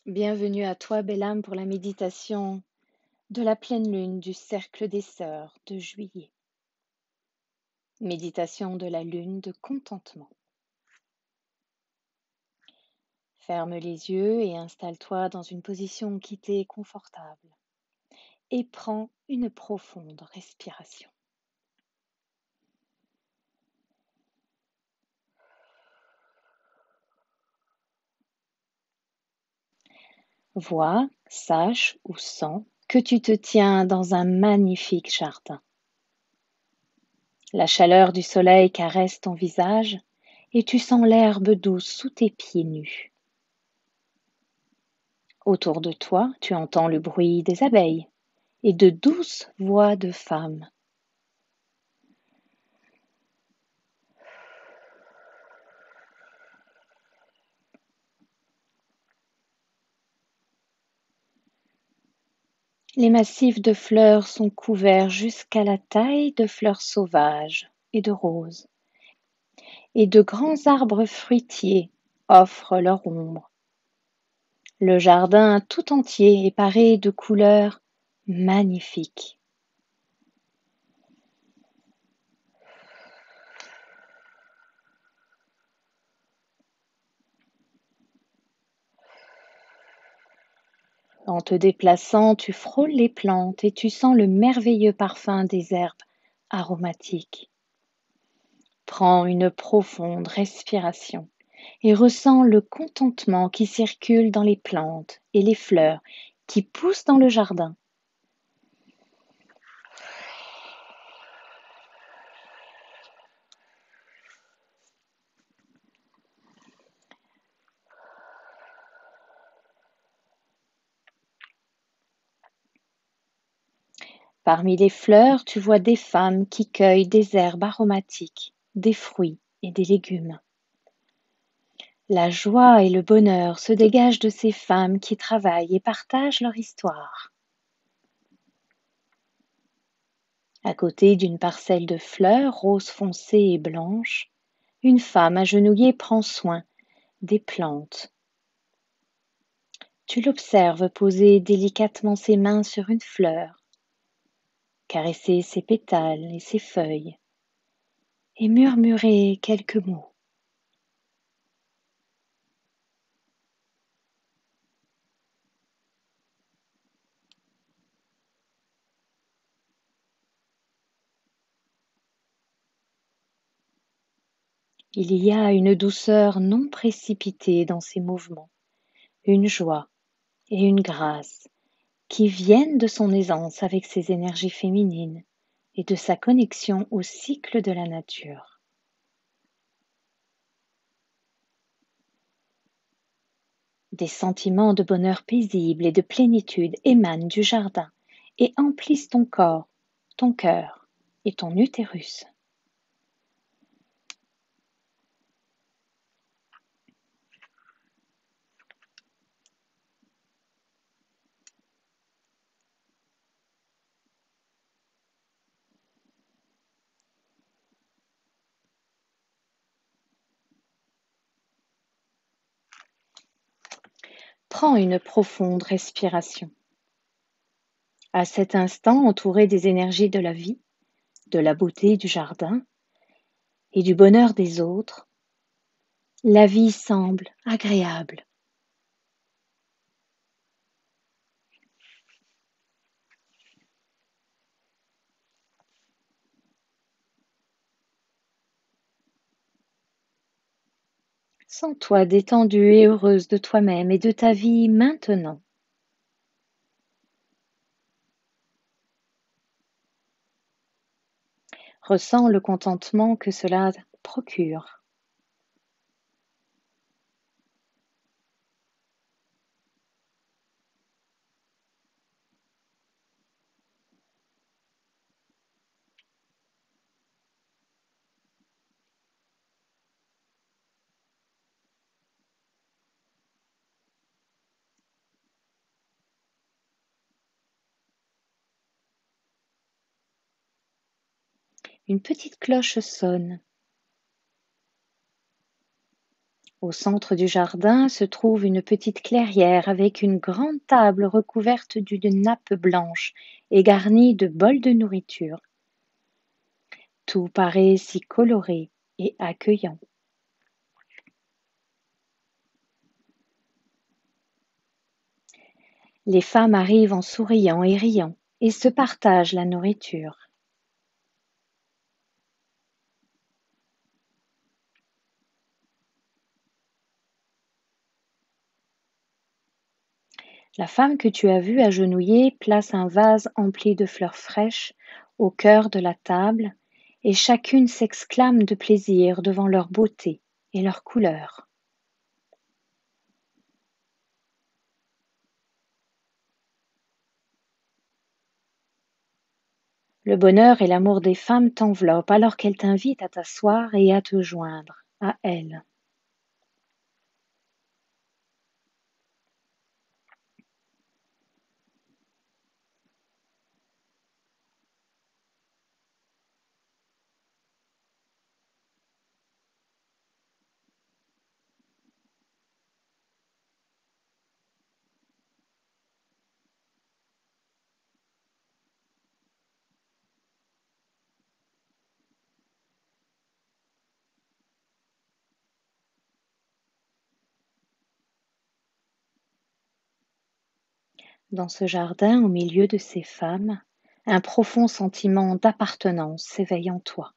Bienvenue à toi, belle âme, pour la méditation de la pleine lune du cercle des sœurs de juillet. Méditation de la lune de contentement. Ferme les yeux et installe-toi dans une position qui t'est confortable et prends une profonde respiration. Vois, sache ou sens que tu te tiens dans un magnifique jardin. La chaleur du soleil caresse ton visage et tu sens l'herbe douce sous tes pieds nus. Autour de toi, tu entends le bruit des abeilles et de douces voix de femmes. Les massifs de fleurs sont couverts jusqu'à la taille de fleurs sauvages et de roses, et de grands arbres fruitiers offrent leur ombre. Le jardin tout entier est paré de couleurs magnifiques. En te déplaçant, tu frôles les plantes et tu sens le merveilleux parfum des herbes aromatiques. Prends une profonde respiration et ressens le contentement qui circule dans les plantes et les fleurs qui poussent dans le jardin. Parmi les fleurs, tu vois des femmes qui cueillent des herbes aromatiques, des fruits et des légumes. La joie et le bonheur se dégagent de ces femmes qui travaillent et partagent leur histoire. À côté d'une parcelle de fleurs roses foncées et blanches, une femme agenouillée prend soin des plantes. Tu l'observes poser délicatement ses mains sur une fleur, caresser ses pétales et ses feuilles, et murmurer quelques mots. Il y a une douceur non précipitée dans ses mouvements, une joie et une grâce qui viennent de son aisance avec ses énergies féminines et de sa connexion au cycle de la nature. Des sentiments de bonheur paisible et de plénitude émanent du jardin et emplissent ton corps, ton cœur et ton utérus. Prends une profonde respiration. À cet instant, entouré des énergies de la vie, de la beauté du jardin et du bonheur des autres, la vie semble agréable. Sens-toi détendue et heureuse de toi-même et de ta vie maintenant. Ressens le contentement que cela procure. Une petite cloche sonne. Au centre du jardin se trouve une petite clairière avec une grande table recouverte d'une nappe blanche et garnie de bols de nourriture. Tout paraît si coloré et accueillant. Les femmes arrivent en souriant et riant et se partagent la nourriture. La femme que tu as vue agenouillée place un vase empli de fleurs fraîches au cœur de la table, et chacune s'exclame de plaisir devant leur beauté et leur couleur. Le bonheur et l'amour des femmes t'enveloppent alors qu'elles t'invitent à t'asseoir et à te joindre à elles. Dans ce jardin, au milieu de ces femmes, un profond sentiment d'appartenance s'éveille en toi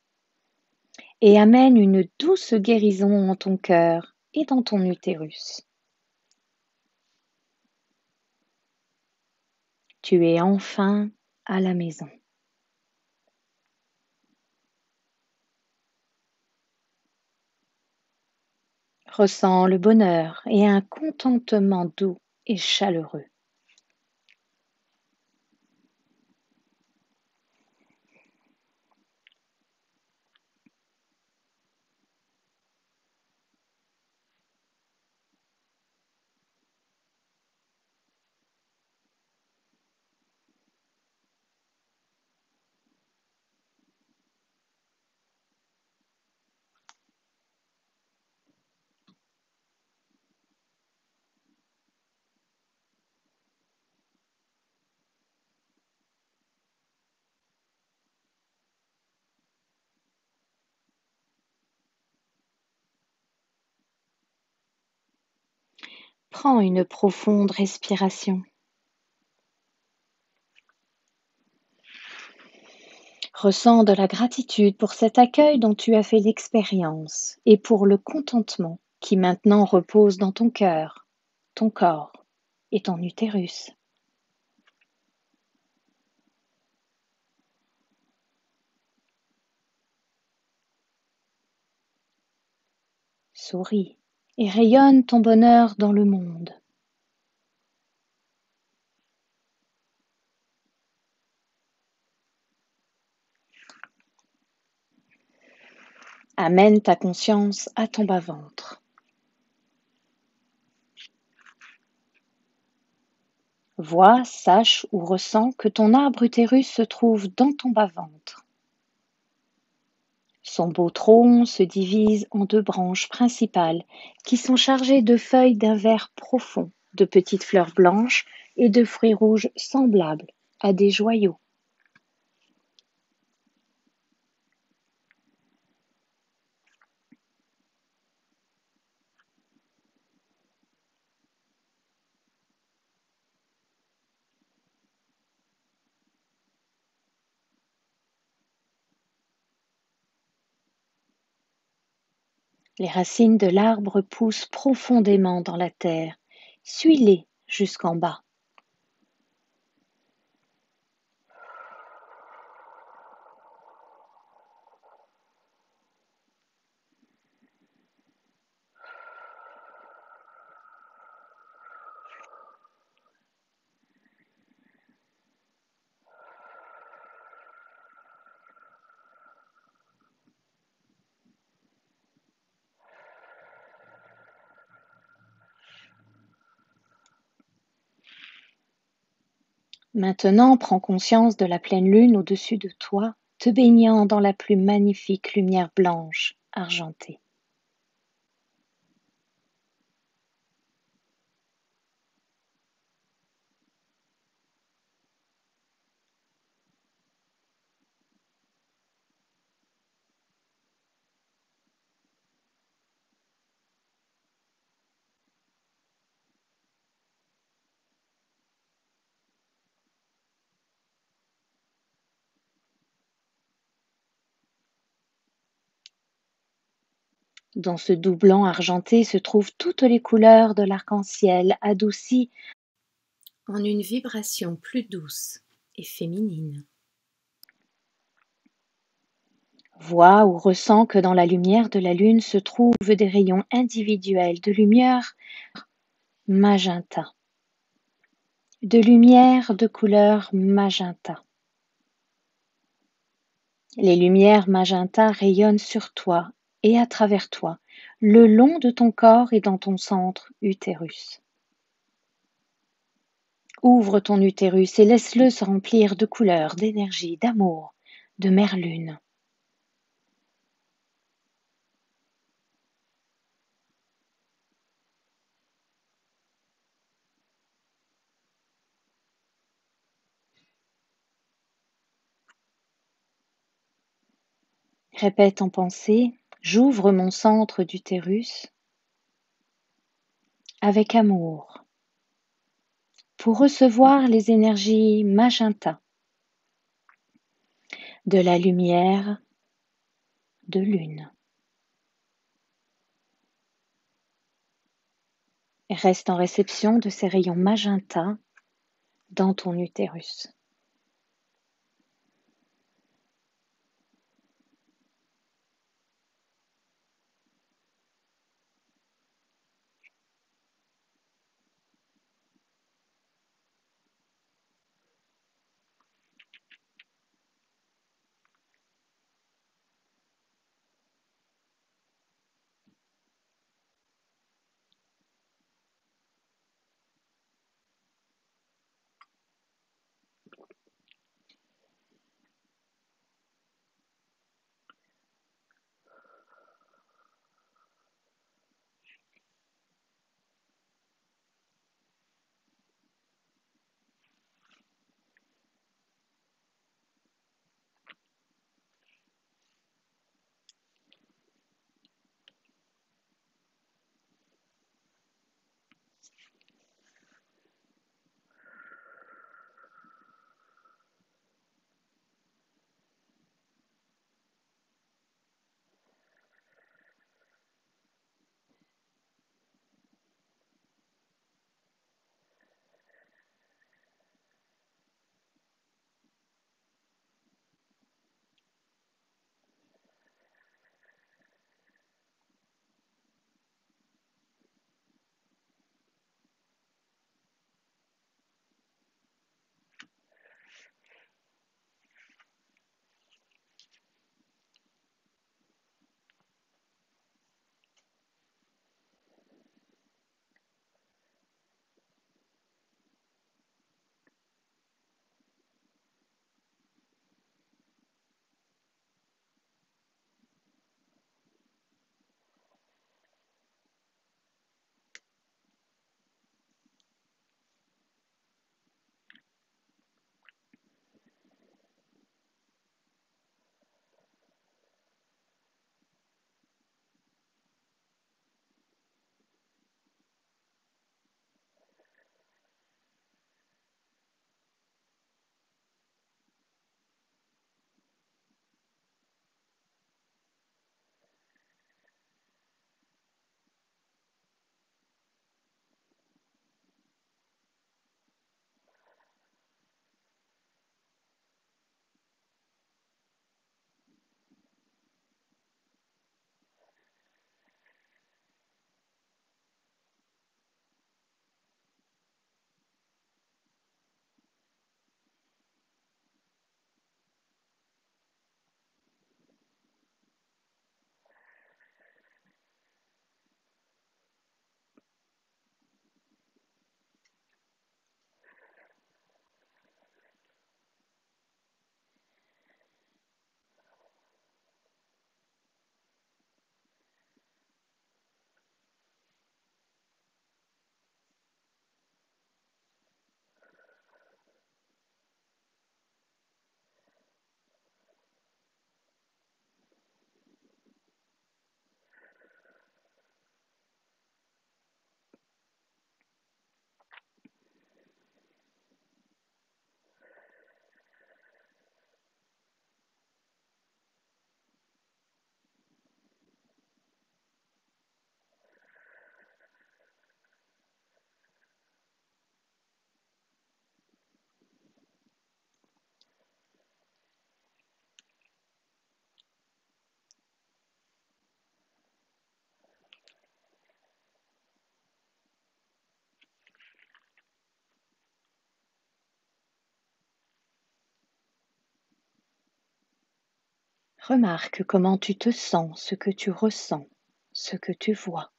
et amène une douce guérison en ton cœur et dans ton utérus. Tu es enfin à la maison. Ressens le bonheur et un contentement doux et chaleureux. Prends une profonde respiration. Ressens de la gratitude pour cet accueil dont tu as fait l'expérience et pour le contentement qui maintenant repose dans ton cœur, ton corps et ton utérus. Souris et rayonne ton bonheur dans le monde. Amène ta conscience à ton bas-ventre. Vois, sache ou ressens que ton arbre utérus se trouve dans ton bas-ventre. Son beau tronc se divise en deux branches principales qui sont chargées de feuilles d'un vert profond, de petites fleurs blanches et de fruits rouges semblables à des joyaux. Les racines de l'arbre poussent profondément dans la terre. Suis-les jusqu'en bas. Maintenant, prends conscience de la pleine lune au-dessus de toi, te baignant dans la plus magnifique lumière blanche, argentée. Dans ce doux blanc argenté se trouvent toutes les couleurs de l'arc-en-ciel adoucies en une vibration plus douce et féminine. Vois ou ressens que dans la lumière de la lune se trouvent des rayons individuels de lumière magenta, de lumière de couleur magenta. Les lumières magenta rayonnent sur toi et à travers toi, le long de ton corps et dans ton centre utérus. Ouvre ton utérus et laisse-le se remplir de couleurs, d'énergie, d'amour, de merlune. Répète en pensée, j'ouvre mon centre d'utérus avec amour pour recevoir les énergies magenta de la lumière de lune. Reste en réception de ces rayons magenta dans ton utérus. Remarque comment tu te sens, ce que tu ressens, ce que tu vois.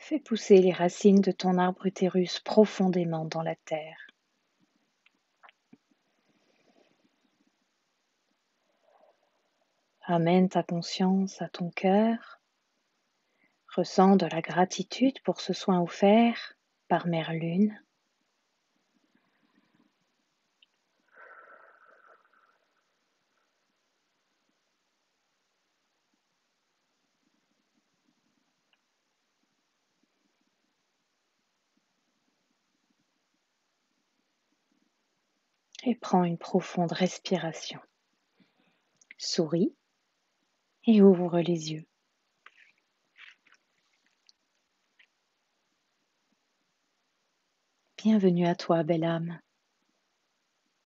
Fais pousser les racines de ton arbre utérus profondément dans la terre. Amène ta conscience à ton cœur. Ressens de la gratitude pour ce soin offert par Mère Lune. Et prends une profonde respiration. Souris et ouvre les yeux. Bienvenue à toi, belle âme.